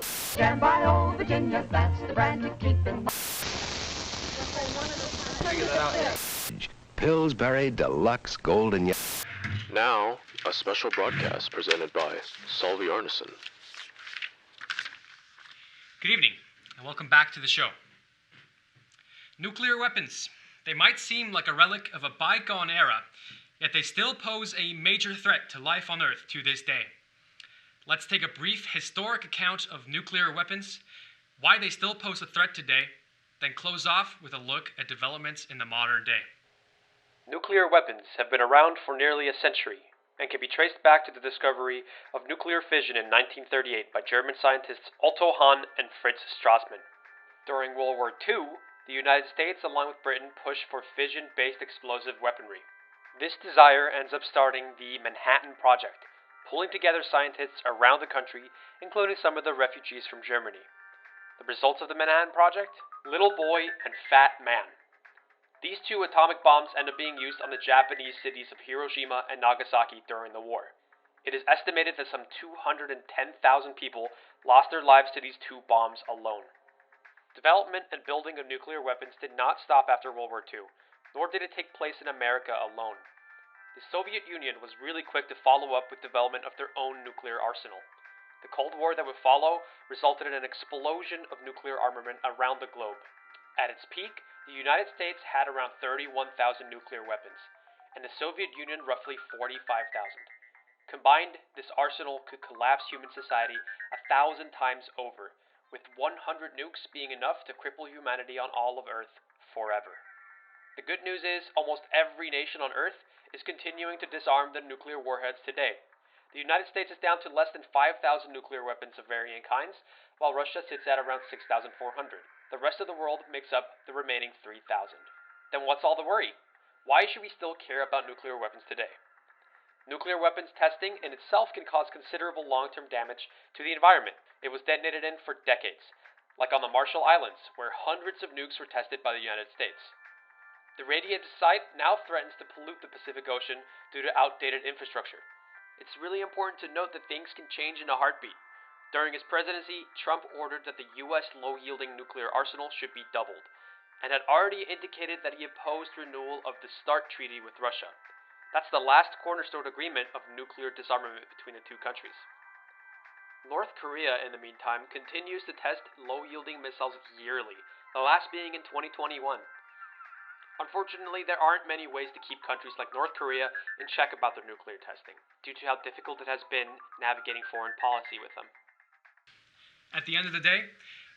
Stand by, old Virginia, that's the brand to keep in mind. Pillsbury Deluxe Golden Yellow. Now, a special broadcast presented by Solvi Arneson. Good evening, and welcome back to the show. Nuclear weapons. They might seem like a relic of a bygone era, yet they still pose a major threat to life on Earth to this day. Let's take a brief historic account of nuclear weapons, why they still pose a threat today, then close off with a look at developments in the modern day. Nuclear weapons have been around for nearly a century and can be traced back to the discovery of nuclear fission in 1938 by German scientists Otto Hahn and Fritz Strassmann. During World War II, the United States, along with Britain, pushed for fission-based explosive weaponry. This desire ends up starting the Manhattan Project, pulling together scientists around the country, including some of the refugees from Germany. The results of the Manhattan Project? Little Boy and Fat Man. These two atomic bombs end up being used on the Japanese cities of Hiroshima and Nagasaki during the war. It is estimated that some 210,000 people lost their lives to these two bombs alone. Development and building of nuclear weapons did not stop after World War II, nor did it take place in America alone. The Soviet Union was really quick to follow up with development of their own nuclear arsenal. The Cold War that would follow resulted in an explosion of nuclear armament around the globe. At its peak, the United States had around 31,000 nuclear weapons, and the Soviet Union roughly 45,000. Combined, this arsenal could collapse human society 1,000 times over, with 100 nukes being enough to cripple humanity on all of Earth forever. The good news is, almost every nation on Earth is continuing to disarm their nuclear warheads today. The United States is down to less than 5,000 nuclear weapons of varying kinds, while Russia sits at around 6,400. The rest of the world makes up the remaining 3,000. Then what's all the worry? Why should we still care about nuclear weapons today? Nuclear weapons testing in itself can cause considerable long-term damage to the environment. It was detonated in for decades, like on the Marshall Islands, where hundreds of nukes were tested by the United States. The radiated site now threatens to pollute the Pacific Ocean due to outdated infrastructure. It's really important to note that things can change in a heartbeat. During his presidency, Trump ordered that the U.S. low-yielding nuclear arsenal should be doubled, and had already indicated that he opposed renewal of the START treaty with Russia. That's the last cornerstone agreement of nuclear disarmament between the two countries. North Korea, in the meantime, continues to test low-yielding missiles yearly, the last being in 2021. Unfortunately, there aren't many ways to keep countries like North Korea in check about their nuclear testing, due to how difficult it has been navigating foreign policy with them. At the end of the day,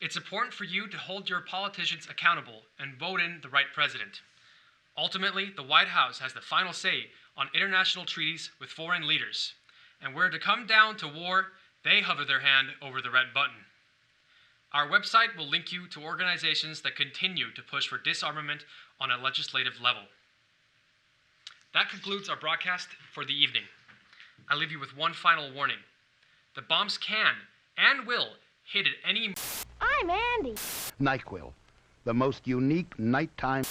it's important for you to hold your politicians accountable and vote in the right president. Ultimately, the White House has the final say on international treaties with foreign leaders, and were it to come down to war, they hover their hand over the red button. Our website will link you to organizations that continue to push for disarmament on a legislative level. That concludes our broadcast for the evening. I leave you with one final warning. The bombs can and will hit at any... I'm Andy. NyQuil, the most unique nighttime...